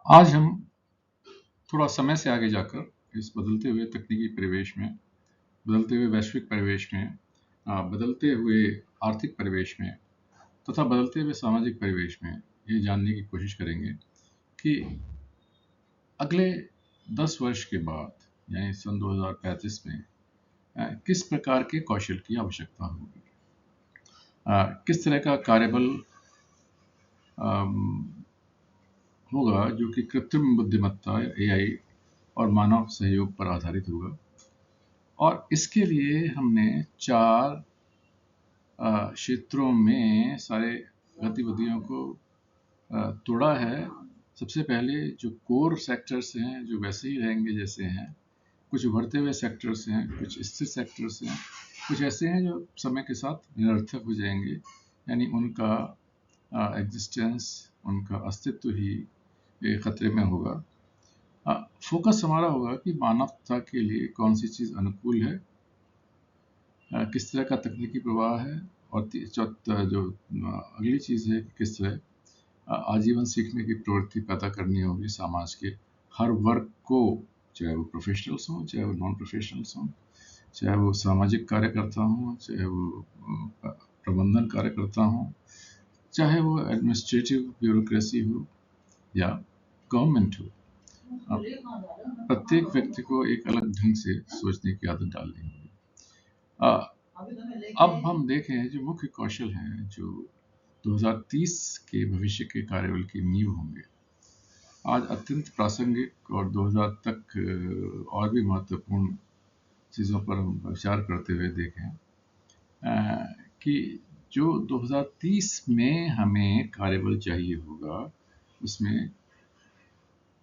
आज हम थोड़ा समय से आगे जाकर इस बदलते हुए तकनीकी परिवेश में, बदलते हुए वैश्विक परिवेश में, बदलते हुए आर्थिक परिवेश में तथा बदलते हुए सामाजिक परिवेश में ये जानने की कोशिश करेंगे कि अगले 10 वर्ष के बाद यानी सन 2035 में किस प्रकार के कौशल की आवश्यकता होगी, किस तरह का कार्यबल होगा जो कि कृत्रिम बुद्धिमत्ता एआई और मानव सहयोग पर आधारित होगा। और इसके लिए हमने 4 क्षेत्रों में सारे गतिविधियों को तोड़ा है। सबसे पहले जो कोर सेक्टर्स हैं जो वैसे ही रहेंगे जैसे हैं, कुछ उभरते हुए सेक्टर्स हैं, कुछ स्थिर सेक्टर्स हैं, कुछ ऐसे हैं जो समय के साथ निरर्थक हो जाएंगे, यानी उनका एग्जिस्टेंस, उनका अस्तित्व ही खतरे में होगा। फोकस हमारा होगा कि मानवता के लिए कौन सी चीज़ अनुकूल है, किस तरह का तकनीकी प्रवाह है, और जो अगली चीज़ है कि किस तरह आजीवन सीखने की प्रवृत्ति पैदा करनी होगी समाज के हर वर्ग को, चाहे वो प्रोफेशनल्स हों, चाहे वो नॉन प्रोफेशनल्स हों, चाहे वो सामाजिक कार्यकर्ता हों, चाहे वो प्रबंधन कार्यकर्ता हों, चाहे वो एडमिनिस्ट्रेटिव ब्यूरोक्रेसी हो या गवर्नमेंट हो। प्रत्येक व्यक्ति को एक अलग ढंग से सोचने की आदत डालनी होगी। अब हम देखें जो मुख्य कौशल हैं जो 2030 के भविष्य के कार्यबल की नींव होंगे, आज अत्यंत प्रासंगिक और 2000 तक और भी महत्वपूर्ण चीज़ों पर हम विचार करते हुए देखें कि जो 2030 में हमें कार्यबल चाहिए होगा उसमें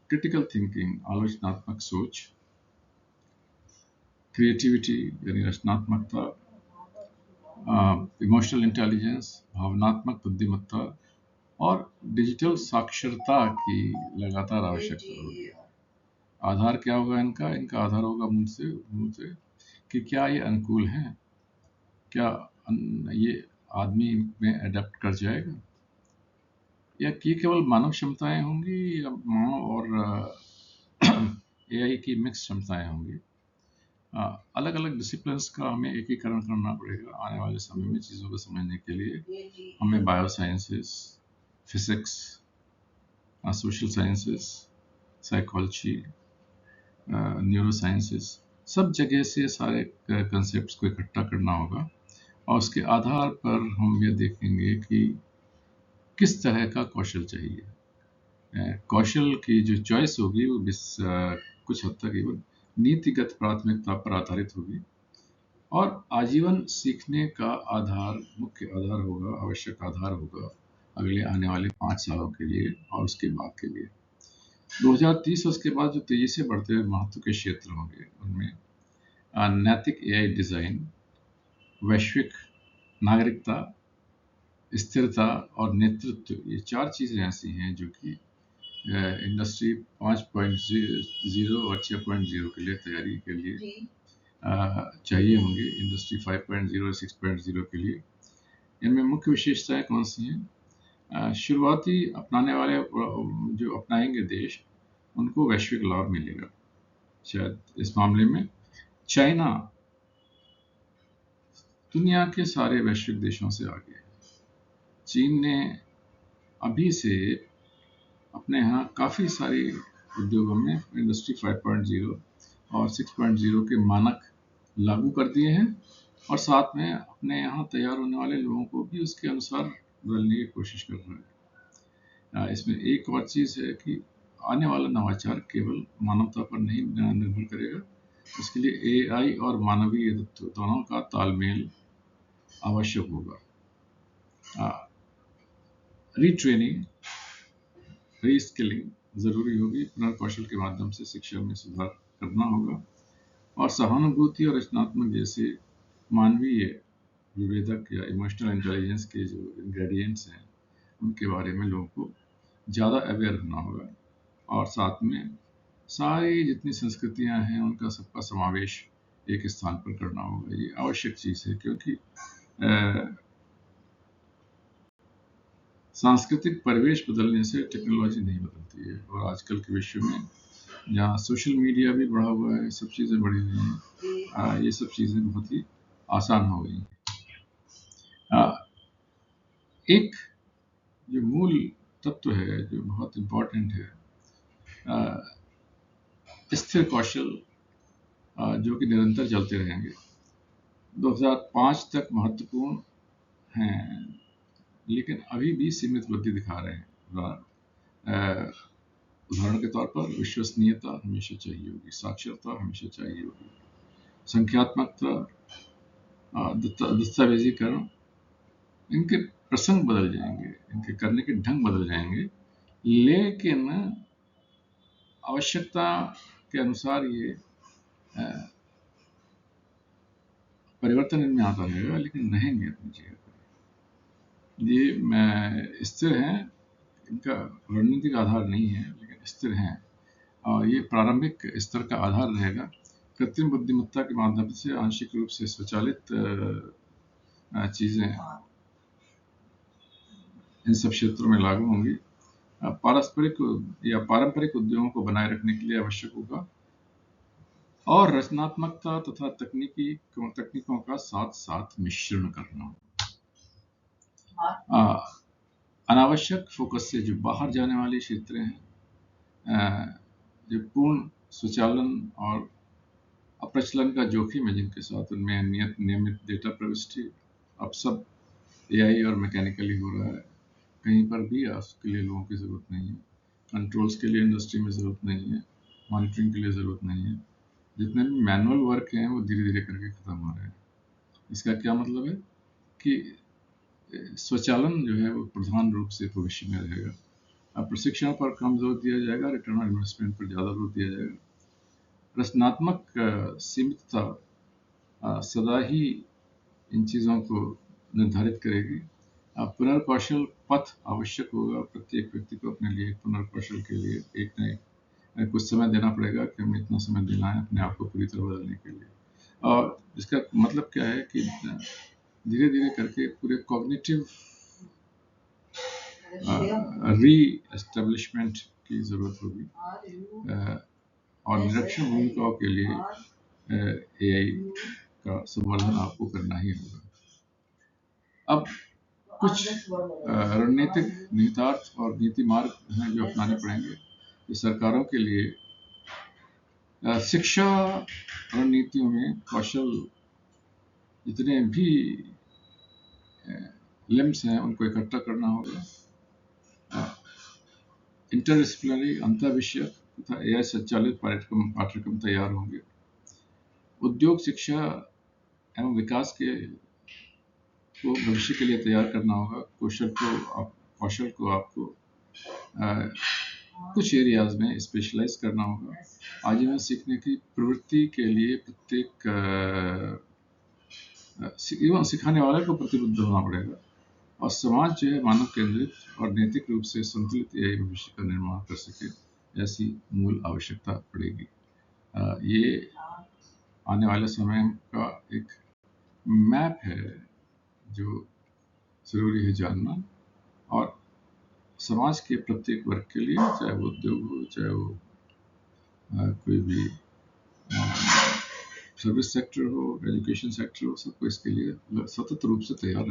क्रिटिकल थिंकिंग, आलोचनात्मक सोच, क्रिएटिविटी यानी रचनात्मकता, इमोशनल इंटेलिजेंस, भावनात्मक बुद्धिमत्ता और डिजिटल साक्षरता की लगातार आवश्यकता होगी। आधार क्या होगा इनका? इनका आधार होगा मुझसे कि क्या ये अनुकूल हैं, क्या ये आदमी में अडेप्ट कर जाएगा, या कि केवल मानव क्षमताएं होंगी या मानव और एआई की मिक्स क्षमताएं होंगी। अलग अलग डिसिप्लिन्स का हमें एकीकरण करना पड़ेगा आने वाले समय में चीज़ों को समझने के लिए। हमें bio sciences, physics, social sciences, psychology, neuro sciences, सब जगह से सारे कंसेप्ट्स को इकट्ठा करना होगा और उसके आधार पर हम ये देखेंगे कि किस तरह का कौशल चाहिए। कौशल की जो चॉइस होगी वो कुछ हद तक केवल नीतिगत प्राथमिकता पर आधारित होगी और आजीवन सीखने का आधार, मुख्य आधार होगा, आवश्यक आधार होगा अगले आने वाले 5 सालों के लिए और उसके बाद के लिए। 2030 उसके बाद जो तेजी से बढ़ते हुए महत्व के क्षेत्र होंगे उनमें नैतिक एआई डिज़ाइन, वैश्विक नागरिकता, स्थिरता और नेतृत्व, ये 4 चीज़ें ऐसी हैं जो कि इंडस्ट्री 5.0 और 6.0 के लिए तैयारी के लिए चाहिए होंगी। इंडस्ट्री 5.0 और 6.0 के लिए इनमें मुख्य विशेषताएं कौन सी हैं? शुरुआती अपनाने वाले जो अपनाएंगे देश, उनको वैश्विक लाभ मिलेगा। शायद इस मामले में चाइना दुनिया के सारे वैश्विक देशों से आगे है। चीन ने अभी से अपने यहाँ काफ़ी सारी उद्योगों में इंडस्ट्री 5.0 और 6.0 के मानक लागू कर दिए हैं और साथ में अपने यहाँ तैयार होने वाले लोगों को भी उसके अनुसार बदलने की कोशिश कर रहा है। इसमें एक और चीज़ है कि आने वाला नवाचार केवल मानवता पर नहीं निर्भर करेगा, उसके लिए एआई और मानवीय तत्व दोनों का तालमेल आवश्यक होगा। रीट्रेनिंग, रीस्किलिंग ज़रूरी होगी, पुनर्कौशल के माध्यम से शिक्षा में सुधार करना होगा और सहानुभूति और रचनात्मक जैसे मानवीय विभेदक या इमोशनल इंटेलिजेंस के जो इंग्रेडिएंट्स हैं उनके बारे में लोगों को ज़्यादा अवेयर होना होगा और साथ में सारी जितनी संस्कृतियां हैं उनका सबका समावेश एक स्थान पर करना होगा। ये आवश्यक चीज़ है क्योंकि सांस्कृतिक परिवेश बदलने से टेक्नोलॉजी नहीं बदलती है, और आजकल के विश्व में जहाँ सोशल मीडिया भी बढ़ा हुआ है, सब चीज़ें बढ़ी हुई हैं, ये सब चीज़ें बहुत ही आसान हो गई हैं। एक जो मूल तत्व है जो बहुत इम्पोर्टेंट है, स्थिर कौशल, जो कि निरंतर चलते रहेंगे, 2005 तक महत्वपूर्ण हैं, लेकिन अभी भी सीमित वृद्धि दिखा रहे हैं। उदाहरण के तौर पर विश्वसनीयता हमेशा चाहिए होगी, साक्षरता हमेशा चाहिए होगी, संख्यात्मकता, दस्तावेजीकरण, इनके प्रसंग बदल जाएंगे, इनके करने के ढंग बदल जाएंगे, लेकिन आवश्यकता के अनुसार ये परिवर्तन इनमें आता रहेगा, लेकिन रहेंगे अपनी जगह पर। ये स्थिर हैं, इनका रणनीतिक आधार नहीं है, लेकिन स्थिर हैं, और ये प्रारंभिक स्तर का आधार रहेगा। कृत्रिम बुद्धिमत्ता के माध्यम से आंशिक रूप से स्वचालित चीज़ें इन सब क्षेत्रों में लागू होंगी। पारंपरिक उद्योगों को बनाए रखने के लिए आवश्यक होगा, और रचनात्मकता तथा तकनीकों का साथ साथ मिश्रण करना। अनावश्यक फोकस से जो बाहर जाने वाले क्षेत्र हैं, जो पूर्ण स्वचालन और अप्रचलन का जोखिम है जिनके साथ, उनमें नियमित डेटा प्रविष्टि अब सब एआई और मैकेनिकली हो रहा है। कहीं पर भी उसके लिए लोगों की ज़रूरत नहीं है, कंट्रोल्स के लिए इंडस्ट्री में ज़रूरत नहीं है, मॉनिटरिंग के लिए ज़रूरत नहीं है। जितने भी मैनुअल वर्क हैं वो धीरे धीरे करके ख़त्म हो रहे हैं। इसका क्या मतलब है कि स्वचालन जो है वो प्रधान रूप से भविष्य में रहेगा। अब प्रशिक्षण पर कम जोर दिया जाएगा, रिटर्न ऑन इन्वेस्टमेंट पर ज़्यादा जोर दिया जाएगा। रचनात्मक सीमितता सदा ही इन चीज़ों को निर्धारित करेगी। पुनर्कौशल पथ आवश्यक होगा, प्रत्येक व्यक्ति को अपने लिए पुनर्कौशल के लिए एक न कुछ समय देना पड़ेगा कि हमें इतना समय देना है अपने आप को पूरी तरह बदलने के लिए। और इसका मतलब क्या है कि धीरे धीरे करके पूरे कॉग्निटिव री एस्टेब्लिशमेंट की ज़रूरत होगी, और निरीक्षण भूमिकाओं के लिए एआई का संवर्धन आपको करना ही होगा। अब कुछ रणनीतिक निहितार्थ और नीति मार्ग हैं जो अपनाने पड़ेंगे। ये सरकारों के लिए शिक्षा रणनीतियों में कौशल जितने भी लिम्स हैं उनको इकट्ठा करना होगा। इंटरडिसिप्लिनरी अंतःविषयक तथा एआई संचालित पाठ्यक्रम तैयार होंगे। उद्योग शिक्षा एवं विकास को भविष्य के लिए तैयार करना होगा। कौशल को आपको कुछ एरियाज में स्पेशलाइज करना होगा। आजीवन सीखने की प्रवृत्ति के लिए प्रत्येक सिखाने वाले को प्रतिबद्ध होना पड़ेगा, और समाज जो है मानव केंद्रित और नैतिक रूप से संतुलित एआई भविष्य का निर्माण कर सके, ऐसी मूल आवश्यकता पड़ेगी। ये आने वाले समय का एक मैप है जो ज़रूरी है जानना, और समाज के प्रत्येक वर्ग के लिए, चाहे वो उद्योग हो, चाहे वो कोई भी सर्विस सेक्टर हो, एजुकेशन सेक्टर हो, सबको इसके लिए सतत रूप से तैयार